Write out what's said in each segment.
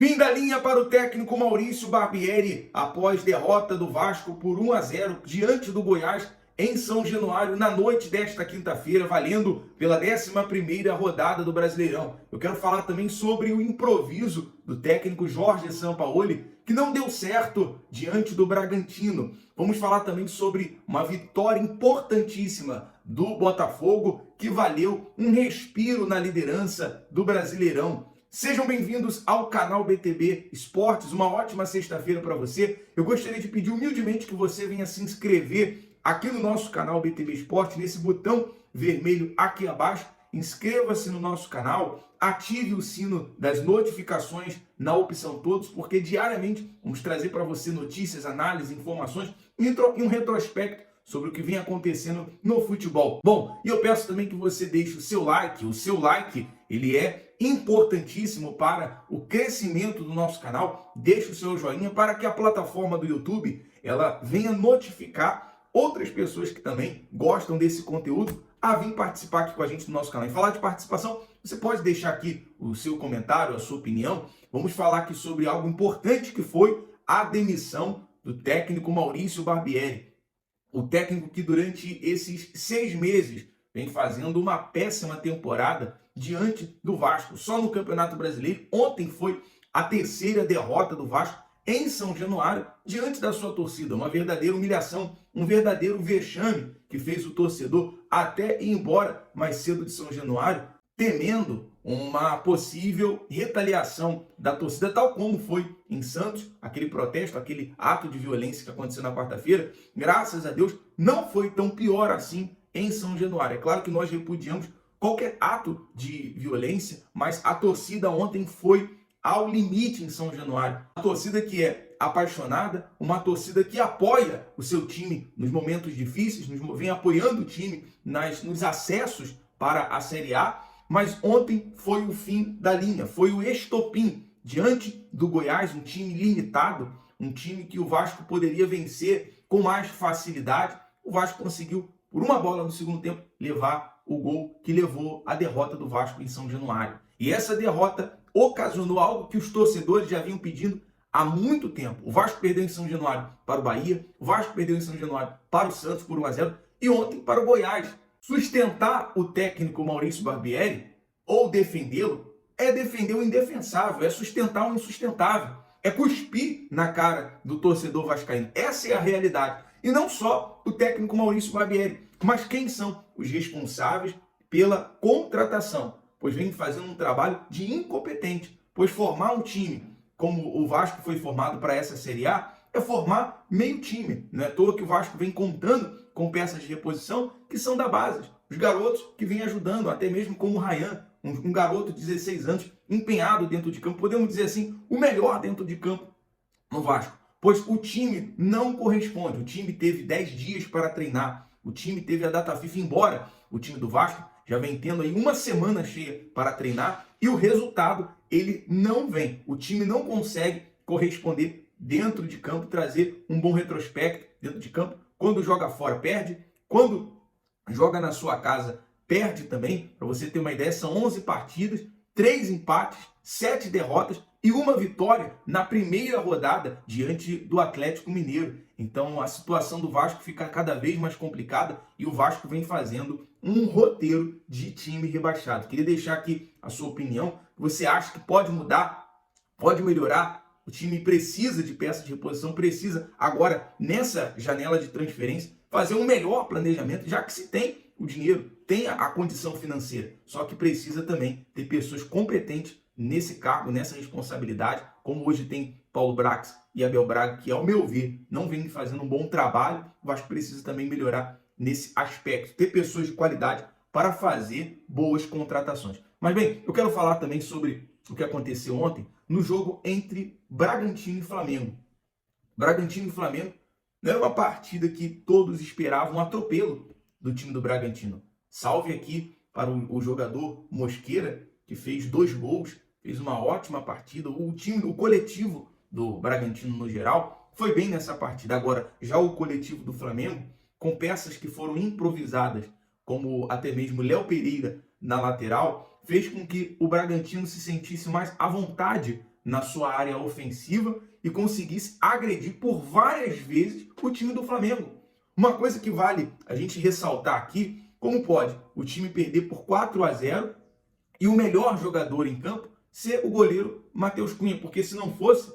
Fim da linha para o técnico Maurício Barbieri após derrota do Vasco por 1-0 diante do Goiás em São Januário na noite desta quinta-feira, valendo pela 11ª rodada do Brasileirão. Eu quero falar também sobre o improviso do técnico Jorge Sampaoli, que não deu certo diante do Bragantino. Vamos falar também sobre uma vitória importantíssima do Botafogo, que valeu um respiro na liderança do Brasileirão. Sejam bem-vindos ao canal BTB Esportes, uma ótima sexta-feira para você. Eu gostaria de pedir humildemente que você venha se inscrever aqui no nosso canal BTB Esportes, nesse botão vermelho aqui abaixo. Inscreva-se no nosso canal, ative o sino das notificações na opção todos, porque diariamente vamos trazer para você notícias, análises, informações e um retrospecto sobre o que vem acontecendo no futebol. Bom, e eu peço também que você deixe o seu like. O seu like, ele é importantíssimo para o crescimento do nosso canal. Deixe o seu joinha para que a plataforma do YouTube ela venha notificar outras pessoas que também gostam desse conteúdo a vir participar aqui com a gente no nosso canal. E falar de participação, você pode deixar aqui o seu comentário, a sua opinião. Vamos falar aqui sobre algo importante que foi a demissão do técnico Maurício Barbieri. O técnico que durante esses 6 meses vem fazendo uma péssima temporada diante do Vasco. Só no Campeonato Brasileiro, ontem foi a 3ª derrota do Vasco em São Januário diante da sua torcida. Uma verdadeira humilhação, um verdadeiro vexame que fez o torcedor até ir embora mais cedo de São Januário, temendo uma possível retaliação da torcida, tal como foi em Santos, aquele protesto, aquele ato de violência que aconteceu na quarta-feira. Graças a Deus, não foi tão pior assim em São Januário. É claro que nós repudiamos qualquer ato de violência, mas a torcida ontem foi ao limite em São Januário. A torcida que é apaixonada, uma torcida que apoia o seu time nos momentos difíceis, vem apoiando o time nos acessos para a Série A, mas ontem foi o fim da linha, foi o estopim diante do Goiás, um time limitado, um time que o Vasco poderia vencer com mais facilidade. O Vasco conseguiu, por uma bola no segundo tempo, levar o gol que levou a derrota do Vasco em São Januário. E essa derrota ocasionou algo que os torcedores já vinham pedindo há muito tempo. O Vasco perdeu em São Januário para o Bahia, o Vasco perdeu em São Januário para o Santos por 1-0 e ontem para o Goiás. Sustentar o técnico Maurício Barbieri ou defendê-lo é defender o indefensável, é sustentar o insustentável, é cuspir na cara do torcedor vascaíno. Essa é a realidade. E não só o técnico Maurício Barbieri, mas quem são os responsáveis pela contratação? Pois vem fazendo um trabalho de incompetente, pois formar um time como o Vasco foi formado para essa Série A é formar meio time. Não é à toa que o Vasco vem contando com peças de reposição que são da base. Os garotos que vêm ajudando, até mesmo como o Ryan, um garoto de 16 anos, empenhado dentro de campo, podemos dizer assim, o melhor dentro de campo no Vasco. Pois o time não corresponde. O time teve 10 dias para treinar. O time teve a data FIFA, embora o time do Vasco já vem tendo aí uma semana cheia para treinar e o resultado ele não vem. O time não consegue corresponder dentro de campo, trazer um bom retrospecto dentro de campo. Quando joga fora, perde. Quando joga na sua casa, perde também. Para você ter uma ideia, são 11 partidas, 3 empates, 7 derrotas e uma vitória na primeira rodada diante do Atlético Mineiro. Então a situação do Vasco fica cada vez mais complicada e o Vasco vem fazendo um roteiro de time rebaixado. Queria deixar aqui a sua opinião. Você acha que pode mudar, pode melhorar? O time precisa de peças de reposição, precisa agora, nessa janela de transferência, fazer um melhor planejamento, já que se tem o dinheiro, tem a condição financeira. Só que precisa também ter pessoas competentes nesse cargo, nessa responsabilidade, como hoje tem Paulo Brax e Abel Braga, que, ao meu ver, não vem fazendo um bom trabalho. O Vasco precisa também melhorar nesse aspecto, ter pessoas de qualidade para fazer boas contratações. Mas bem, eu quero falar também sobre o que aconteceu ontem no jogo entre Bragantino e Flamengo. Bragantino e Flamengo não era uma partida que todos esperavam um atropelo do time do Bragantino. Salve aqui para o jogador Mosquera, que fez 2 gols, fez uma ótima partida. O time, o coletivo do Bragantino no geral, foi bem nessa partida. Agora, já o coletivo do Flamengo, com peças que foram improvisadas, como até mesmo Léo Pereira na lateral, fez com que o Bragantino se sentisse mais à vontade na sua área ofensiva e conseguisse agredir por várias vezes o time do Flamengo. Uma coisa que vale a gente ressaltar aqui, como pode o time perder por 4-0 e o melhor jogador em campo ser o goleiro Matheus Cunha, porque se não fosse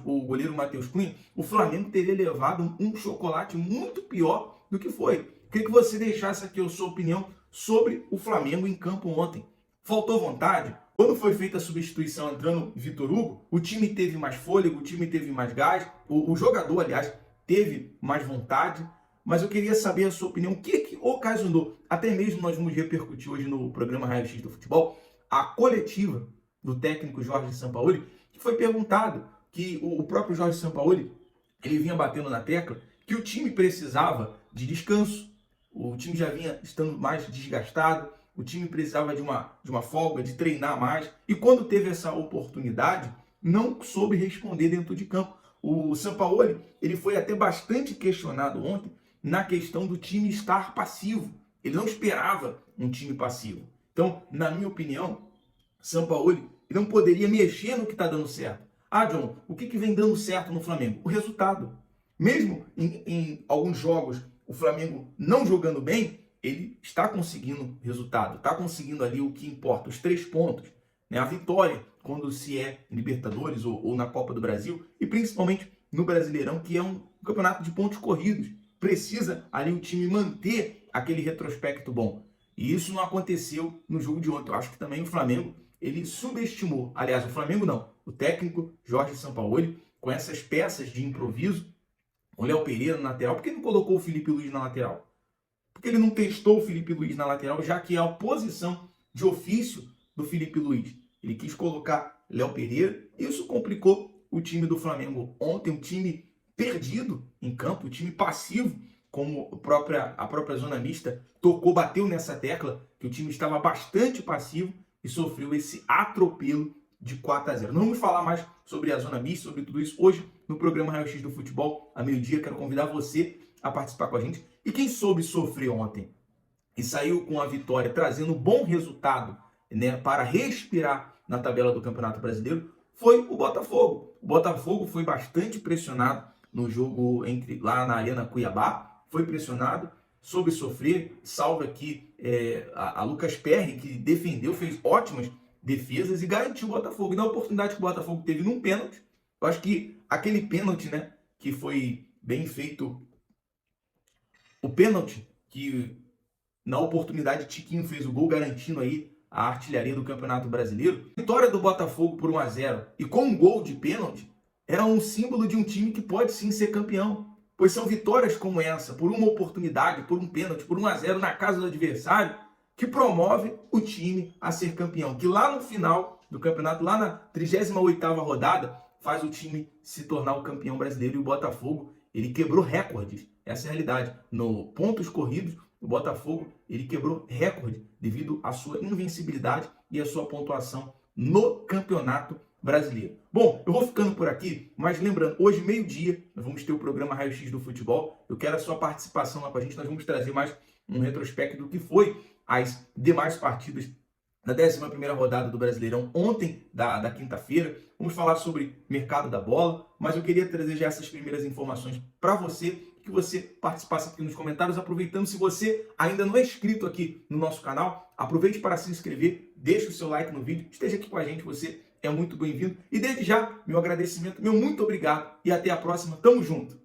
o goleiro Matheus Cunha, o Flamengo teria levado um chocolate muito pior do que foi. Queria que você deixasse aqui a sua opinião sobre o Flamengo em campo ontem. Faltou vontade? Quando foi feita a substituição entrando Vitor Hugo, o time teve mais fôlego, o time teve mais gás, o jogador, aliás, teve mais vontade, mas eu queria saber a sua opinião. O que ocasionou? Até mesmo nós vamos repercutir hoje no programa Raio X do Futebol, a coletiva do técnico Jorge Sampaoli, que foi perguntado que o próprio Jorge Sampaoli, ele vinha batendo na tecla que o time precisava de descanso, o time já vinha estando mais desgastado, o time precisava de uma folga, de treinar mais, e quando teve essa oportunidade, não soube responder dentro de campo. O Sampaoli, ele foi até bastante questionado ontem na questão do time estar passivo. Ele não esperava um time passivo. Então, na minha opinião, Sampaoli não poderia mexer no que está dando certo. Ah, John, o que vem dando certo no Flamengo? O resultado. Mesmo em alguns jogos, o Flamengo não jogando bem, ele está conseguindo resultado, está conseguindo ali o que importa, os 3 pontos, né? A vitória quando se é em Libertadores ou na Copa do Brasil, e principalmente no Brasileirão, que é um campeonato de pontos corridos. Precisa ali o time manter aquele retrospecto bom. E isso não aconteceu no jogo de ontem. Eu acho que também o Flamengo, ele subestimou. Aliás, o Flamengo não. O técnico Jorge Sampaoli, com essas peças de improviso, o Léo Pereira na lateral. Por que não colocou o Felipe Luiz na lateral? Porque ele não testou o Felipe Luiz na lateral, já que é a posição de ofício do Felipe Luiz. Ele quis colocar Léo Pereira. Isso complicou o time do Flamengo ontem, um time perdido em campo, um time passivo, como a própria zona mista bateu nessa tecla, que o time estava bastante passivo e sofreu esse atropelo de 4-0. Não vamos falar mais sobre a zona mista, sobre tudo isso hoje no programa Raio X do Futebol, a meio-dia. Quero convidar você a participar com a gente. E quem soube sofrer ontem e saiu com a vitória, trazendo um bom resultado, né, para respirar na tabela do Campeonato Brasileiro, foi o Botafogo. O Botafogo foi bastante pressionado no jogo lá na Arena Cuiabá, foi pressionado, soube sofrer, salve aqui a Lucas Perry, que defendeu, fez ótimas defesas e garantiu o Botafogo. E na oportunidade que o Botafogo teve num pênalti, eu acho que aquele pênalti, né, que foi bem feito, o pênalti que na oportunidade Tiquinho fez o gol, garantindo aí a artilharia do Campeonato Brasileiro. Vitória do Botafogo por 1-0 e com um gol de pênalti era um símbolo de um time que pode sim ser campeão. Pois são vitórias como essa, por uma oportunidade, por um pênalti, por 1-0 na casa do adversário, que promove o time a ser campeão. Que lá no final do campeonato, lá na 38ª rodada, faz o time se tornar o campeão brasileiro. E o Botafogo, ele quebrou recordes. Essa é a realidade. No pontos corridos, o Botafogo, ele quebrou recorde devido à sua invencibilidade e à sua pontuação no Campeonato Brasileiro. Bom, eu vou ficando por aqui, mas lembrando, hoje meio-dia nós vamos ter o programa Raio X do Futebol. Eu quero a sua participação lá com a gente. Nós vamos trazer mais um retrospecto do que foi as demais partidas da 11ª rodada do Brasileirão ontem, da quinta-feira. Vamos falar sobre mercado da bola, mas eu queria trazer já essas primeiras informações para você, que você participasse aqui nos comentários. Aproveitando, se você ainda não é inscrito aqui no nosso canal, aproveite para se inscrever, deixe o seu like no vídeo, esteja aqui com a gente, você é muito bem-vindo. E desde já, meu agradecimento, meu muito obrigado e até a próxima. Tamo junto!